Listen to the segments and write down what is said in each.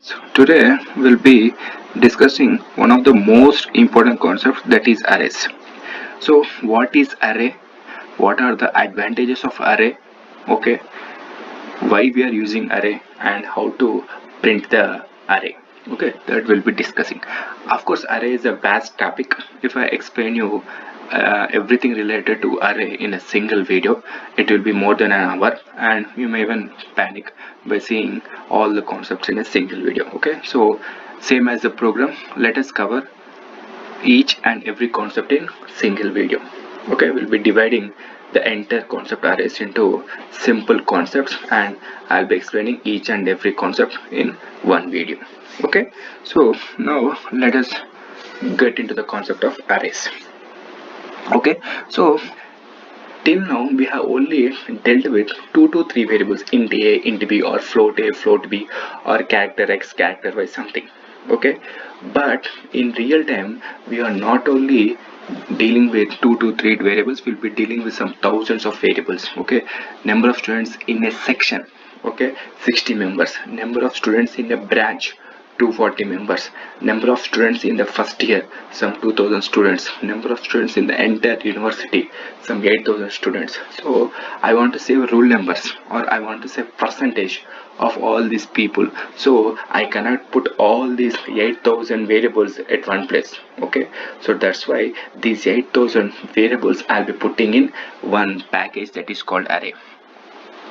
So today we'll be discussing one of the most important concepts, that is arrays. So what is array? What are the advantages of array? Okay, why we are using array and how to print the array. Okay, that we'll be discussing. Of course, array is a vast topic. If I explain you everything related to array in a single video, it will be more than an hour, and you may even panic by seeing all the concepts in a single video. Okay, so same as the program, let us cover each and every concept in single video. Okay, we'll be dividing the entire concept arrays into simple concepts, and I'll be explaining each and every concept in one video. Okay, so now let us get into the concept of arrays. Okay, so till now we have only dealt with 2 to 3 variables, int a, int b, or float a, float b, or character x, character y, something. Okay, but in real time we are not only dealing with 2 to 3 variables, we'll be dealing with some thousands of variables. Okay, number of students in a section, okay, 60 members. Number of students in a branch, 240 members. Number of students in the first year, some 2000 students. Number of students in the entire university, some 8000 students. So I want to save rule numbers, or I want to save percentage of all these people, so I cannot put all these 8000 variables at one place. Okay, so that's why these 8000 variables I'll be putting in one package that is called array.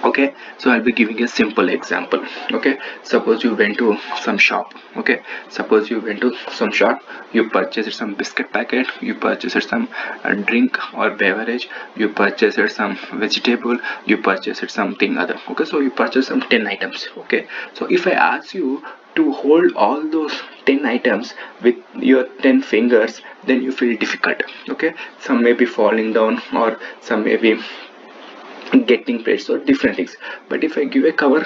Okay, so I'll be giving a simple example. Okay, suppose you went to some shop. Okay, suppose you went to some shop, you purchased some biscuit packet, you purchased some drink or beverage, you purchased some vegetable, you purchased something other. Okay, so you purchased some 10 items. Okay, so if I ask you to hold all those 10 items with your 10 fingers, then you feel difficult. Okay, some may be falling down, or some may be getting pressed, or different things. But if I give a cover,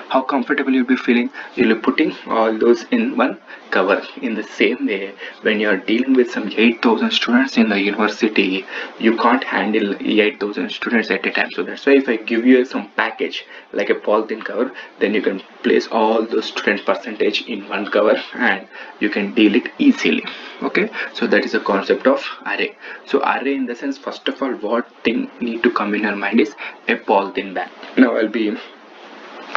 how comfortable you'll be feeling. You'll be putting all those in one cover. In the same way, when you're dealing with some 8000 students in the university, you can't handle 8000 students at a time. So that's why if I give you some package like a polythene cover, then you can place all those student percentage in one cover and you can deal it easily. Okay, so that is the concept of array. So array, in the sense, first of all, what thing need to come in your mind is a polythene bag. Now I'll be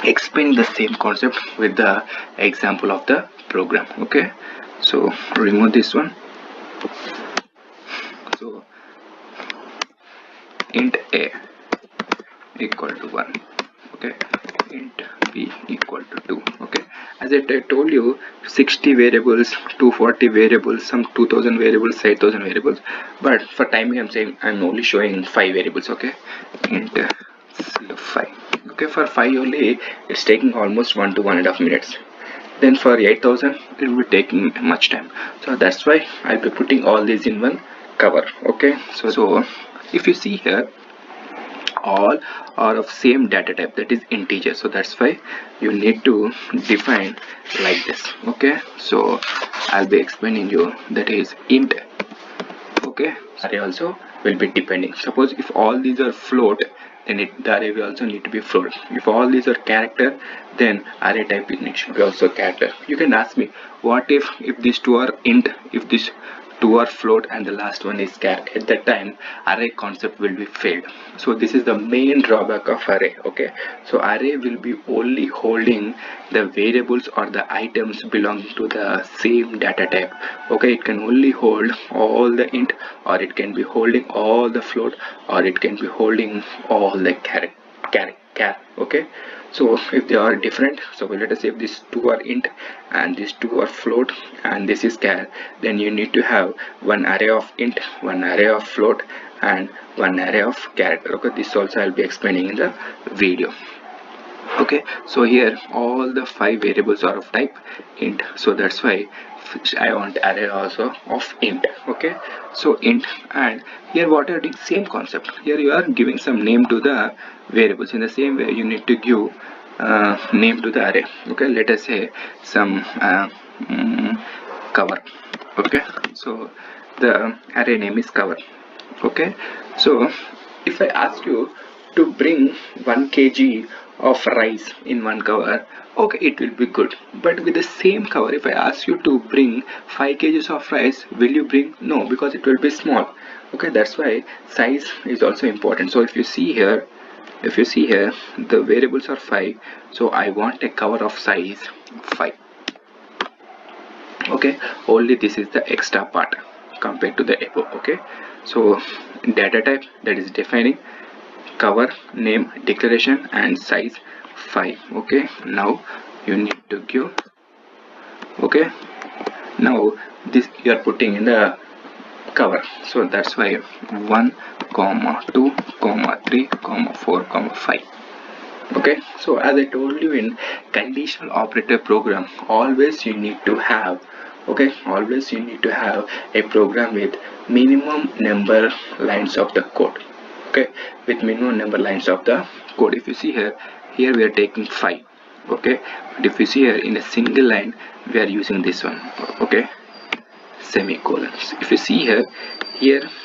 explaining the same concept with the example of the program. Okay, so remove this one. So int a equal to 1. Okay, int b equal to 2. Okay, as I told you, 60 variables, 240 variables, some 2000 variables, 8000 variables, but for timing I'm only showing 5 variables. Okay, int 5. Okay, for 5 only it's taking almost 1 to 1.5 minutes. Then for 8000 it will be taking much time. So that's why I'll be putting all these in one cover. Okay, so if you see here, all are of same data type, that is integer. So that's why you need to define like this. Okay, so I'll be explaining you, that is int. Okay, array also will be depending. Suppose if all these are float, then the array will also need to be float. If all these are character, then array type should be also character. You can ask me, what if these two are int, if these two are float, and the last one is char? At that time array concept will be failed. So this is the main drawback of array. Okay, so array will be only holding the variables or the items belonging to the same data type. Okay, it can only hold all the int, or it can be holding all the float, or it can be holding all the char. Okay, so if they are different, so let us say if these two are int and these two are float and this is char, then you need to have one array of int, one array of float, and one array of character. Okay, this also I'll be explaining in the video. Okay, so here all the 5 variables are of type int, so that's why I want array also of int. Okay, so int, and here what you are doing, same concept. Here you are giving some name to the variables. In the same way you need to give name to the array. Okay, let us say some cover. Okay, so the array name is cover. Okay, so if I ask you to bring 1 kg of rice in one cover, okay, it will be good. But with the same cover, if I ask you to bring 5 kgs of rice, will you bring? No, because it will be small. Okay, that's why size is also important. So if you see here, the variables are 5, so I want a cover of size 5. Okay, only this is the extra part compared to the above. Okay, so data type, that is defining cover, name, declaration and size 5. Okay, now you need to give. Okay, now this you are putting in the cover, so that's why 1 comma 2 comma 3 comma 4 comma 5. Okay, so as I told you, in conditional operator program, always you need to have, okay, always you need to have a program with minimum number lines of the code. Okay, with minimum number lines of the code. If you see here, we are taking 5. Okay, but if you see here, in a single line we are using this one. Okay, semicolons. If you see here,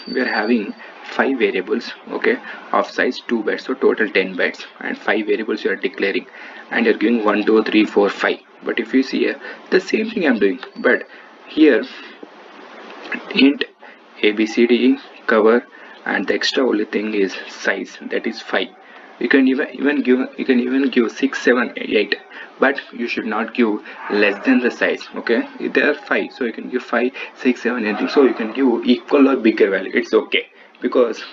we are having 5 variables, okay, of size 2 bytes, so total 10 bytes, and 5 variables you are declaring, and you're giving 1 2 3 4 5. But if you see here, the same thing I'm doing, but here int abcde cover, and the extra only thing is size, that is 5. You can even give 6 7 8, but you should not give less than the size. Okay, there are 5, so you can give 5 6 7 anything, so you can give equal or bigger value, it's okay, because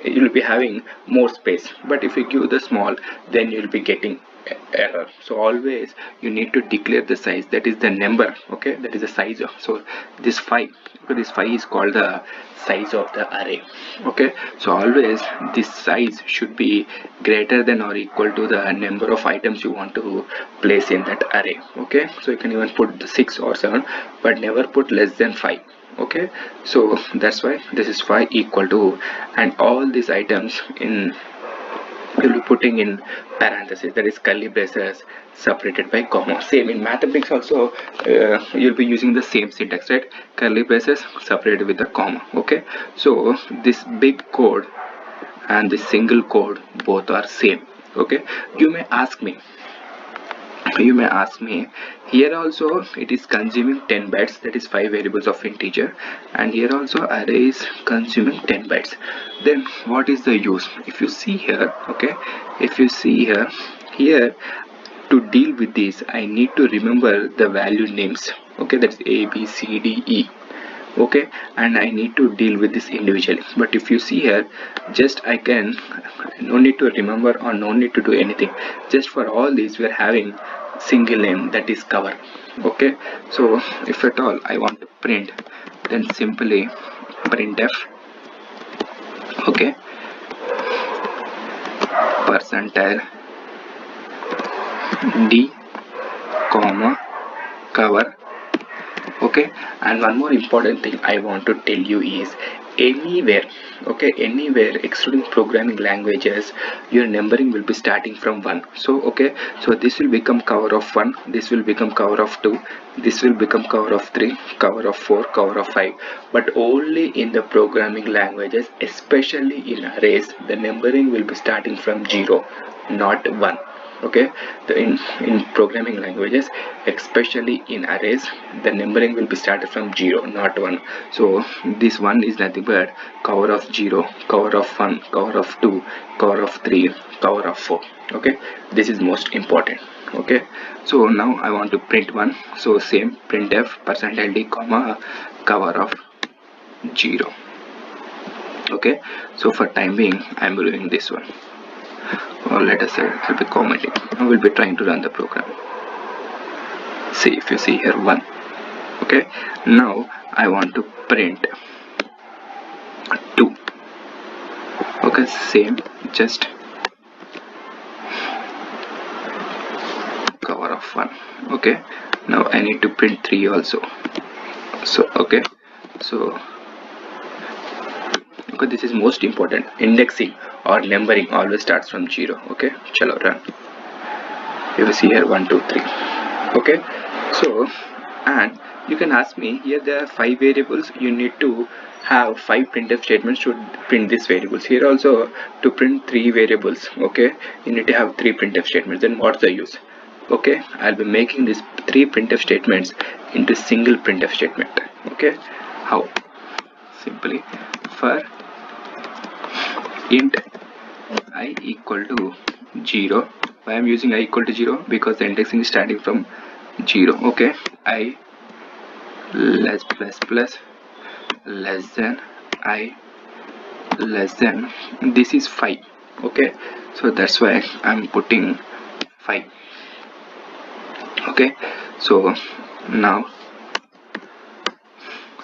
you'll be having more space. But if you give the small, then you'll be getting error. So always you need to declare the size, that is the number. Okay, that is the size of, so this 5, okay, this 5 is called the size of the array. Okay, so always this size should be greater than or equal to the number of items you want to place in that array. Okay, so you can even put 6 or 7, but never put less than 5. Okay, so that's why this is 5 equal to, and all these items in you'll be putting in parentheses, that is curly braces separated by comma. Same in mathematics also, you'll be using the same syntax, right? Curly braces separated with the comma. Okay, so this big code and this single code, both are same. Okay, you may ask me, here also it is consuming 10 bytes, that is 5 variables of integer, and here also array is consuming 10 bytes. Then what is the use? If you see here, okay, if you see here to deal with this, I need to remember the value names. Okay, that's a b c d e. Okay, and I need to deal with this individually. But if you see here, just I can, no need to remember or no need to do anything, just for all these we are having single name, that is cover. Okay, so if at all I want to print, then simply printf, okay, percentile d comma cover. Okay, and one more important thing I want to tell you is, anywhere, okay, anywhere excluding programming languages, your numbering will be starting from 1. So okay, so this will become cover of 1, this will become cover of 2, this will become cover of 3, cover of 4, cover of 5. But only in the programming languages, especially in arrays, the numbering will be starting from 0, not 1. Okay, in programming languages, especially in arrays, the numbering will be started from 0, not 1. So this 1 is nothing but cover of 0, cover of 1, cover of 2, cover of 3, cover of 4. Okay, this is most important. Okay, so now I want to print 1, so same printf percentile d comma cover of 0. Okay, so for time being I am doing this one, or let us say I'll be commenting. I will be trying to run the program. See, if you see here 1. Okay, now I want to print 2. Okay, same, just cover of 1. Okay, now I need to print 3 also. So okay, so okay, this is most important. Indexing or numbering always starts from 0. Okay, chalo run. You will see here 1 2 3. Okay, so And you can ask me, here there are 5 variables, you need to have 5 printf statements to print these variables. Here also, to print 3 variables, okay, you need to have 3 printf statements. Then what's the use? Okay, I'll be making these 3 printf statements into single printf statement. Okay, how? Simply, for int I equal to 0. Why I'm using I equal to 0? Because the indexing is starting from 0. Okay, I less less than I less than, this is 5. Okay, so that's why I'm putting 5. Okay, so now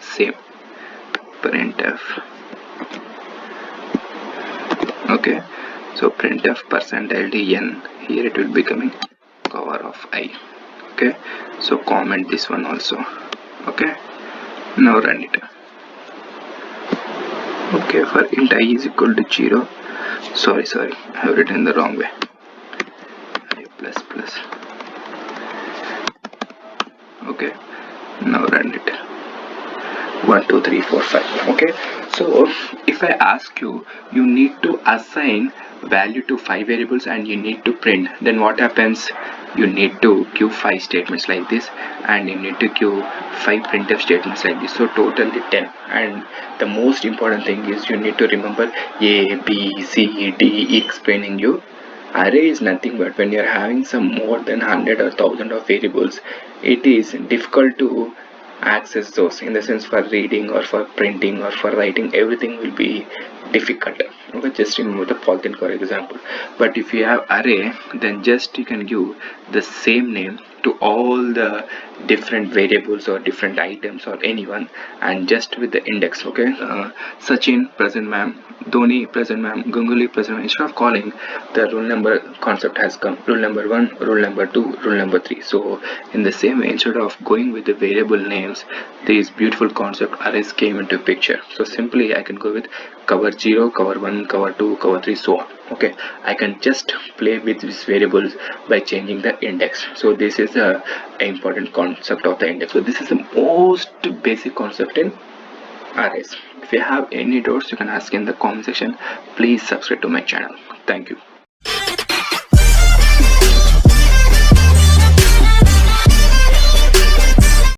same printf. Okay, so printf %d(n), here it will be coming cover of I. Okay, so comment this one also. Okay, now run it. Okay, for int I is equal to 0. Sorry, I have written the wrong way. I plus plus. Okay, now run it. 1 2 3 4 5. Okay, so if I ask you, you need to assign value to 5 variables and you need to print, then what happens? You need to give 5 statements like this, and you need to give 5 printf statements like this, so totally 10. And the most important thing is you need to remember A, B, C, D explaining you. Array is nothing but when you're having some more than 100 or 1000 of variables, it is difficult to access those, in the sense for reading or for printing or for writing, everything will be difficult. Okay, just remember the polythene core example. But if you have array, then just you can give the same name to all the different variables or different items or anyone, and just with the index. Okay, Sachin present ma'am, Dhoni present ma'am, Ganguly present ma'am. Instead of calling, the rule number concept has come. Rule number 1, rule number 2, rule number 3. So in the same way, instead of going with the variable names, these beautiful concept arrays came into picture. So simply I can go with cover 0, cover 1, cover 2, cover 3, so on. Okay, I can just play with these variables by changing the index. So this is the important concept of the index. So this is the most basic concept in arrays. If you have any doubts, you can ask in the comment section. Please subscribe to my channel. Thank you.